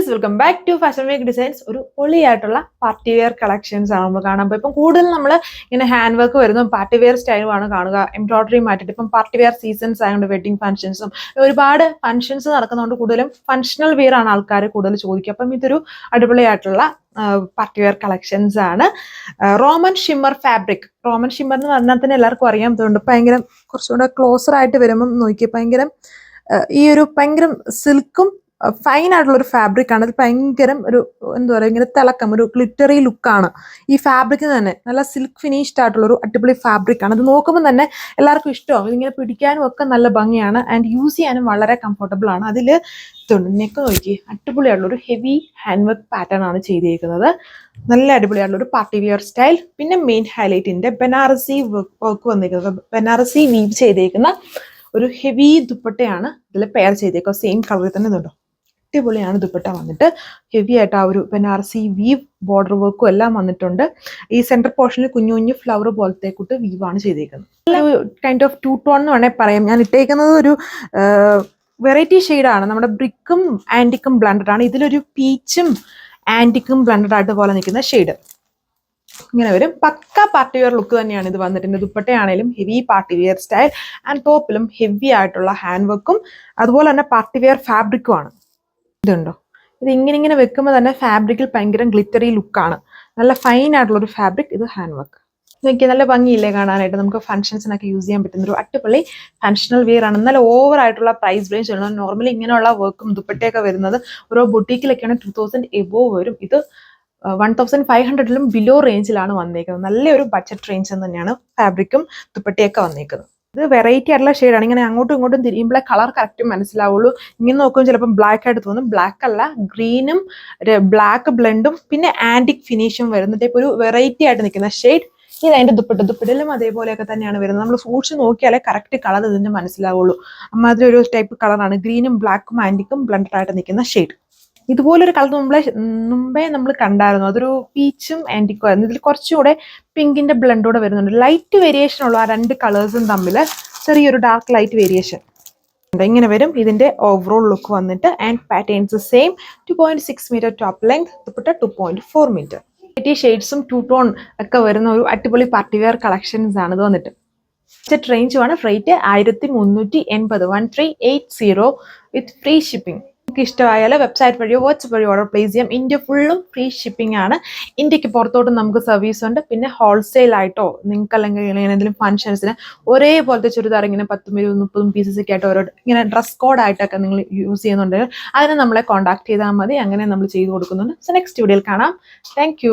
Guys, welcome back to fashion week designs. ഒരു പൊളിയായിട്ടുള്ള party wear collections ആണ് നമ്മൾ കാണാൻ പോകും. ഇപ്പം കൂടുതൽ നമ്മൾ ഇങ്ങനെ ഹാൻഡ് വർക്ക് വരുന്ന പാർട്ടി വെയർ സ്റ്റൈലുമാണ് കാണുക. എംബ്രോയിഡറി മാറ്റിയിട്ട് ഇപ്പം പാർട്ടി വെയർ സീസൺസ് ആയതുകൊണ്ട് വെഡിങ് ഫംഗ്ഷൻസും ഒരുപാട് ഫംഗ്ഷൻസ് നടക്കുന്നതുകൊണ്ട് കൂടുതലും ഫങ്ഷണൽ വെയർ ആണ് ആൾക്കാർ കൂടുതൽ ചോദിക്കുക. അപ്പം ഇതൊരു അടിപൊളിയായിട്ടുള്ള പാർട്ടി വെയർ കളക്ഷൻസ് ആണ്. Roman shimmer fabric. Roman shimmer എന്ന് പറഞ്ഞാൽ തന്നെ എല്ലാവർക്കും അറിയാൻ തോന്നുന്നുണ്ട്. ഭയങ്കര കുറച്ചുകൂടെ ക്ലോസർ ആയിട്ട് വരുമ്പം നോക്കി ഭയങ്കര ഈ ഒരു ഭയങ്കര സിൽക്കും ഫൈൻ ആയിട്ടുള്ള ഒരു ഫാബ്രിക് ആണ്. അത് ഭയങ്കര ഒരു എന്താ പറയുക, ഇങ്ങനെ തിളക്കം, ഒരു ഗ്ലിറ്ററി ലുക്കാണ് ഈ ഫാബ്രിക്കിന് തന്നെ. നല്ല സിൽക്ക് ഫിനിഷ്ഡ് ആയിട്ടുള്ള ഒരു അടിപൊളി ഫാബ്രിക് ആണ്. അത് നോക്കുമ്പോൾ തന്നെ എല്ലാവർക്കും ഇഷ്ടമാകും. ഇതിങ്ങനെ പിടിക്കാനും ഒക്കെ നല്ല ഭംഗിയാണ് ആൻഡ് യൂസ് ചെയ്യാനും വളരെ കംഫർട്ടബിൾ ആണ്. അതിൽ നെക്ക് നോക്കി അടിപൊളിയായിട്ടുള്ള ഒരു ഹെവി ഹാൻഡ് വർക്ക് പാറ്റേൺ ആണ് ചെയ്തിരിക്കുന്നത്. നല്ല അടിപൊളിയായിട്ടുള്ള ഒരു പാർട്ടി വെയർ സ്റ്റൈൽ. പിന്നെ മെയിൻ ഹൈലൈറ്റിന്റെ ബനാറസി വർക്ക് വന്നിരിക്കുന്നത്, ബനാറസി വീവ് ചെയ്തേക്കുന്ന ഒരു ഹെവി ദുപ്പട്ടയാണ് ഇതിൽ പെയർ ചെയ്തേക്കുക. സെയിം കളറിൽ തന്നെ ഇതുണ്ടോ, അടിപൊളിയാണ് ദുപ്പട്ട വന്നിട്ട്. ഹെവി ആയിട്ട് ആ ഒരു ബനാറസി വീവ് ബോർഡർ വർക്കും എല്ലാം വന്നിട്ടുണ്ട്. ഈ സെന്റർ പോർഷനിൽ കുഞ്ഞു കുഞ്ഞു ഫ്ലവർ പോലത്തെ കൂട്ട് വീവാണ് ചെയ്തേക്കുന്നത്. ഒരു കൈൻഡ് ഓഫ് ടൂ ടോൺ എന്ന് വേണമെങ്കിൽ പറയാം. ഞാൻ ഇട്ടേക്കുന്നത് ഒരു വെറൈറ്റി ഷെയ്ഡാണ്. നമ്മുടെ ബ്രിക്കും ആന്റിക്കും ബ്ലണ്ടഡ് ആണ്. ഇതിലൊരു പീച്ചും ആന്റിക്കും ബ്ലണ്ടഡ് ആയിട്ട് പോലെ നിൽക്കുന്ന ഷെയ്ഡ് ഇങ്ങനെ വരും. പക്ക പാർട്ടി വെയർ ലുക്ക് തന്നെയാണ് ഇത് വന്നിട്ടുണ്ട്. ദുപ്പട്ടയാണേലും heavy party wear style and ടോപ്പിലും ഹെവി ആയിട്ടുള്ള ഹാൻഡ് വർക്കും അതുപോലെ തന്നെ പാർട്ടി വെയർ ഫാബ്രിക്കും ആണ്. ഇതുണ്ടോ, ഇത് ഇങ്ങനെ വെക്കുമ്പോൾ തന്നെ ഫാബ്രിക്കിൽ ഭയങ്കര ഗ്ലിറ്ററി ലുക്കാണ്. നല്ല ഫൈൻ ആയിട്ടുള്ള ഒരു ഫാബ്രിക്. ഇത് ഹാൻഡ് വർക്ക് നോക്കിയാൽ നല്ല ഭംഗിയില്ലേ കാണാനായിട്ട്. നമുക്ക് ഫംഗ്ഷൻസിനൊക്കെ യൂസ് ചെയ്യാൻ പറ്റുന്ന ഒരു അടിപൊളി ഫങ്ഷണൽ വെയർ ആണ്. എന്നാൽ ഓവർ ആയിട്ടുള്ള പ്രൈസ് റേഞ്ച് ഉള്ളത്. നോർമലി ഇങ്ങനെയുള്ള വർക്കും ദുപ്പട്ടയൊക്കെ വരുന്നത് ഓരോ ബൊട്ടീക്കിലൊക്കെയാണ് 2000 എബോവ് വരും. ഇത് 1500 ബിലോ റേഞ്ചിലാണ് വന്നേക്കുന്നത്. നല്ലൊരു ബഡ്ജറ്റ് റേഞ്ച് തന്നെയാണ് ഫാബ്രിക്കും ദുപ്പട്ടയൊക്കെ വന്നേക്കുന്നത്. ഇത് വെറൈറ്റി ആയിട്ടുള്ള ഷെയ്ഡാണ്. ഇങ്ങനെ അങ്ങോട്ടും ഇങ്ങോട്ടും തിരിയുമ്പോഴേ കളർ കറക്റ്റ് മനസ്സിലാവുള്ളൂ. ഇങ്ങനെ നോക്കുമ്പോൾ ചിലപ്പോൾ ബ്ലാക്ക് ആയിട്ട് തോന്നും. ബ്ലാക്ക് അല്ല, ഗ്രീനും ബ്ലാക്ക് ബ്ലെൻഡും പിന്നെ ആന്റിക് ഫിനിഷും വരുന്നത്. ഇപ്പോൾ ഒരു വെറൈറ്റി ആയിട്ട് നിൽക്കുന്ന ഷെയ്ഡ്. ഇത് അതിന്റെ ദുപ്പട്ടയിലും അതേപോലെയൊക്കെ തന്നെയാണ് വരുന്നത്. നമ്മൾ സൂക്ഷിച്ച് നോക്കിയാലേ കറക്റ്റ് കളർ ഇതിന്റെ മനസ്സിലാവുള്ളൂ. അമ്മാതിരി ഒരു ടൈപ്പ് കളറാണ്. ഗ്രീനും ബ്ലാക്കും ആന്റിക്കും ബ്ലെൻഡഡ് ആയിട്ട് നിൽക്കുന്ന ഷെയ്ഡ്. ഇതുപോലൊരു കളർ മുമ്പേ നമ്മൾ കണ്ടായിരുന്നു. അതൊരു പീച്ചും ആന്റിക്കും ആയിരുന്നു. ഇതിൽ കുറച്ചുകൂടെ പിങ്കിന്റെ ബ്ലെൻഡോടെ വരുന്നുണ്ട്. ലൈറ്റ് വേരിയേഷൻ ഉള്ള ആ രണ്ട് കളേഴ്സും തമ്മിൽ ചെറിയൊരു ഡാർക്ക് ലൈറ്റ് വേരിയേഷൻ ഇങ്ങനെ വരും. ഇതിന്റെ ഓവറോൾ ലുക്ക് വന്നിട്ട് and patterns same. 2.6 metre top length, dupatta 2.4 metre. ഷെയ്ഡ്സും ടൂ ടോൺ ഒക്കെ വരുന്ന ഒരു അടിപൊളി പാർട്ടി വെയർ കളക്ഷൻസ് ആണ് ഇത് വന്നിട്ട്. ബഡ്ജറ്റ് റേഞ്ചുമാണ്. Rate 1380, 1380 with free shipping. നിങ്ങൾക്ക് ഇഷ്ടമായാൽ വെബ്സൈറ്റ് വഴിയോ വാട്സ്ആപ്പ് വഴിയോ ഓർഡർ പ്ലേസ് ചെയ്യാം. ഇന്ത്യ ഫുള്ളും ഫ്രീ ഷിപ്പിംഗ് ആണ്. ഇന്ത്യക്ക് പുറത്തോട്ടും നമുക്ക് സർവീസ് ഉണ്ട്. പിന്നെ ഹോൾസെയിൽ ആയിട്ടോ നിങ്ങൾക്ക് അല്ലെങ്കിൽ എന്തെങ്കിലും ഫംഗ്ഷൻസിന് ഒരേപോലത്തെ ചുരിദാർ ഇങ്ങനെ 10, 20, 30 പീസസ് ഒക്കെ ആയിട്ട് ഓരോ ഇങ്ങനെ ഡ്രസ് കോഡ് ആയിട്ടൊക്കെ നിങ്ങൾ യൂസ് ചെയ്യുന്നുണ്ടെങ്കിൽ അതിനെ നമ്മളെ കോൺടാക്ട് ചെയ്താൽ മതി. അങ്ങനെ നമ്മൾ ചെയ്തു കൊടുക്കുന്നുണ്ട്. സോ നെക്സ്റ്റ് വീഡിയോയിൽ കാണാം. താങ്ക്